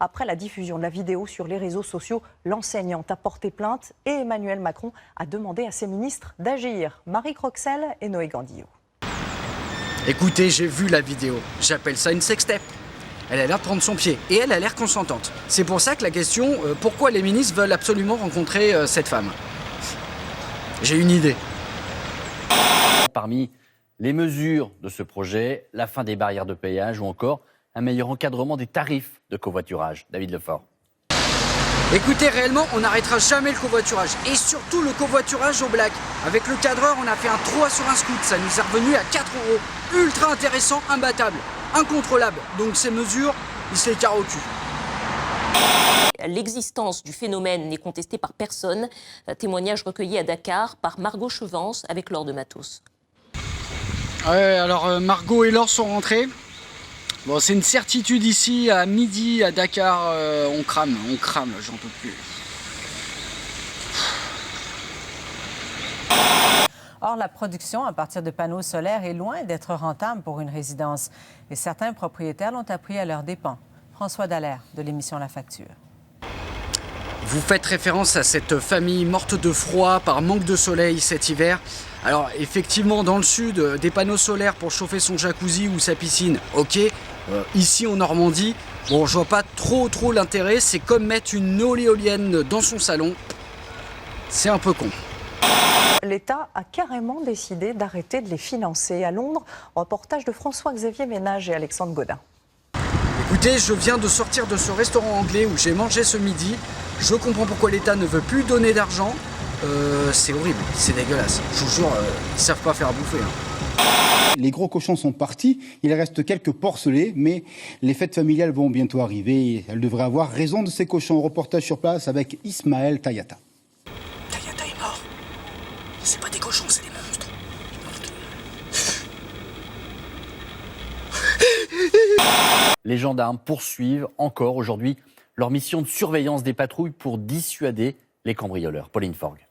Après la diffusion de la vidéo sur les réseaux sociaux, l'enseignante a porté plainte et Emmanuel Macron a demandé à ses ministres d'agir. Marie Croxel et Noé Gandillot. Écoutez, j'ai vu la vidéo. J'appelle ça une sextape. Elle a l'air de prendre son pied et elle a l'air consentante. C'est pour ça que la question, pourquoi les ministres veulent absolument rencontrer cette femme? J'ai une idée. Parmi les mesures de ce projet, la fin des barrières de péage ou encore un meilleur encadrement des tarifs de covoiturage. David Lefort. Écoutez, réellement, on n'arrêtera jamais le covoiturage. Et surtout le covoiturage au black. Avec le cadreur, on a fait un 3 sur un scoot. Ça nous est revenu à 4 €. Ultra intéressant, imbattable, incontrôlable. Donc ces mesures, ils se les carrent au cul. L'existence du phénomène n'est contestée par personne. Témoignage recueilli à Dakar par Margot Chevance avec Laure de Matos. Ouais, alors Margot et Laure sont rentrés. Bon, c'est une certitude ici, à midi, à Dakar, on crame, j'en peux plus. Or, la production à partir de panneaux solaires est loin d'être rentable pour une résidence. Et certains propriétaires l'ont appris à leurs dépens. François Dallaire, de l'émission La Facture. Vous faites référence à cette famille morte de froid par manque de soleil cet hiver. Alors effectivement, dans le sud, des panneaux solaires pour chauffer son jacuzzi ou sa piscine, ok. Ici en Normandie, bon, je vois pas trop l'intérêt. C'est comme mettre une éolienne dans son salon. C'est un peu con. L'État a carrément décidé d'arrêter de les financer. À Londres, reportage de François-Xavier Ménage et Alexandre Godin. Écoutez, je viens de sortir de ce restaurant anglais où j'ai mangé ce midi. Je comprends pourquoi l'État ne veut plus donner d'argent. C'est horrible, c'est dégueulasse. Je vous jure, ils savent pas faire à bouffer. Les gros cochons sont partis, il reste quelques porcelets, mais les fêtes familiales vont bientôt arriver et elles devraient avoir raison de ces cochons. Reportage sur place avec Ismaël Tayata. Tayata est mort. C'est pas des cochons, c'est des monstres. Les gendarmes poursuivent encore aujourd'hui leur mission de surveillance des patrouilles pour dissuader les cambrioleurs. Pauline Forgue.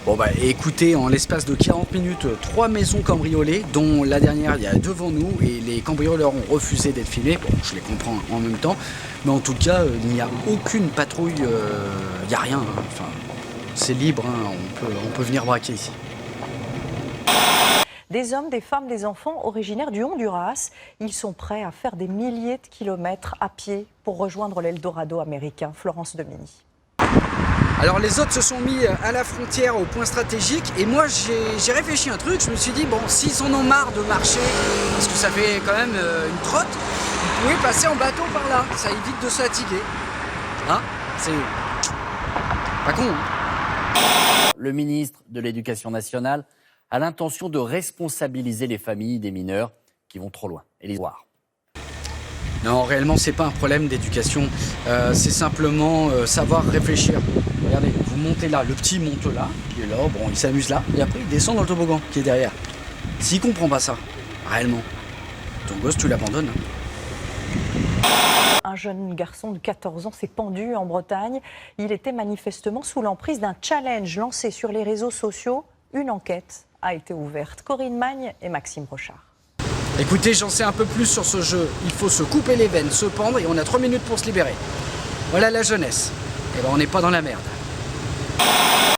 Bon bah écoutez, en l'espace de 40 minutes, 3 maisons cambriolées, dont la dernière il y a devant nous, et les cambrioleurs ont refusé d'être filmés. Bon, je les comprends en même temps, mais en tout cas, il n'y a aucune patrouille, il n'y a rien. Hein. Enfin, c'est libre, hein. On peut venir braquer ici. Des hommes, des femmes, des enfants originaires du Honduras, ils sont prêts à faire des milliers de kilomètres à pied pour rejoindre l'Eldorado américain. Florence Domini. Alors les autres se sont mis à la frontière au point stratégique et moi j'ai réfléchi un truc, je me suis dit bon, s'ils en ont marre de marcher, parce que ça fait quand même une trotte, vous pouvez passer en bateau par là, ça évite de se fatiguer. Hein? C'est pas con, hein? Le ministre de l'Éducation nationale a l'intention de responsabiliser les familles des mineurs qui vont trop loin. Élise Loire. Non, réellement, c'est pas un problème d'éducation. C'est simplement savoir réfléchir. Regardez, vous montez là, le petit monte là, qui est là, bon, il s'amuse là, et après il descend dans le toboggan qui est derrière. S'il comprend pas ça, réellement, ton gosse, tu l'abandonnes. Un jeune garçon de 14 ans s'est pendu en Bretagne. Il était manifestement sous l'emprise d'un challenge lancé sur les réseaux sociaux. Une enquête a été ouverte. Corinne Magne et Maxime Rochard. Écoutez, j'en sais un peu plus sur ce jeu. Il faut se couper les veines, se pendre et on a 3 minutes pour se libérer. Voilà la jeunesse. Eh ben, on n'est pas dans la merde.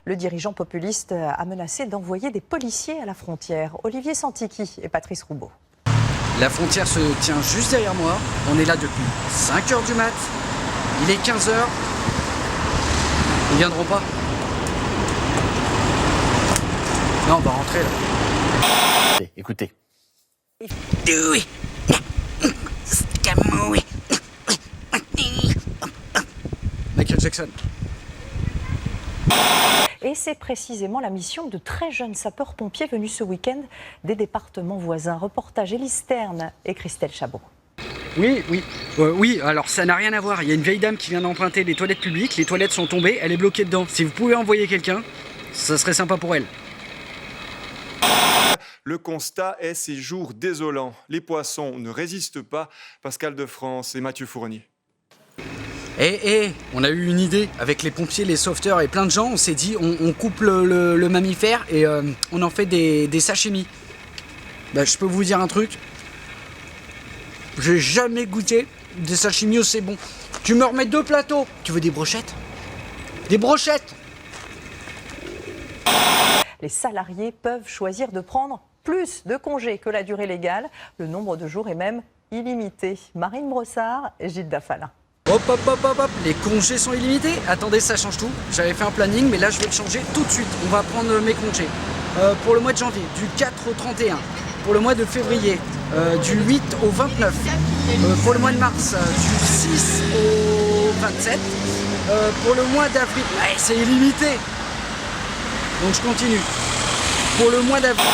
Le dirigeant populiste a menacé d'envoyer des policiers à la frontière. Olivier Santiki et Patrice Roubaud. La frontière se tient juste derrière moi. On est là depuis 5h du mat. Il est 15h. Ils viendront pas. Non, on va rentrer là. Écoutez. Michael Jackson. Et c'est précisément la mission de très jeunes sapeurs-pompiers venus ce week-end des départements voisins. Reportage Élise Stern et Christelle Chabot. Oui, alors ça n'a rien à voir. Il y a une vieille dame qui vient d'emprunter les toilettes publiques. Les toilettes sont tombées, elle est bloquée dedans. Si vous pouvez envoyer quelqu'un, ça serait sympa pour elle. Le constat est ces jours désolants. Les poissons ne résistent pas. Pascal Defrance et Mathieu Fournier. On a eu une idée avec les pompiers, les sauveteurs et plein de gens. On s'est dit, on coupe le mammifère et on en fait des sashimi. Bah, je peux vous dire un truc. J'ai jamais goûté Des sashimios, c'est bon. Tu me remets 2 plateaux. Tu veux des brochettes? Des brochettes! Les salariés peuvent choisir de prendre plus de congés que la durée légale. Le nombre de jours est même illimité. Marine Brossard et Gilles Dafalin. Hop, hop, hop, hop, hop, les congés sont illimités. Attendez, ça change tout. J'avais fait un planning, mais là, je vais le changer tout de suite. On va prendre mes congés. Pour le mois de janvier, du 4 au 31. Pour le mois de février, du 8 au 29. Pour le mois de mars, du 6 au 27. Pour le mois d'avril, ouais, c'est illimité. Donc je continue. Pour le mois d'avril.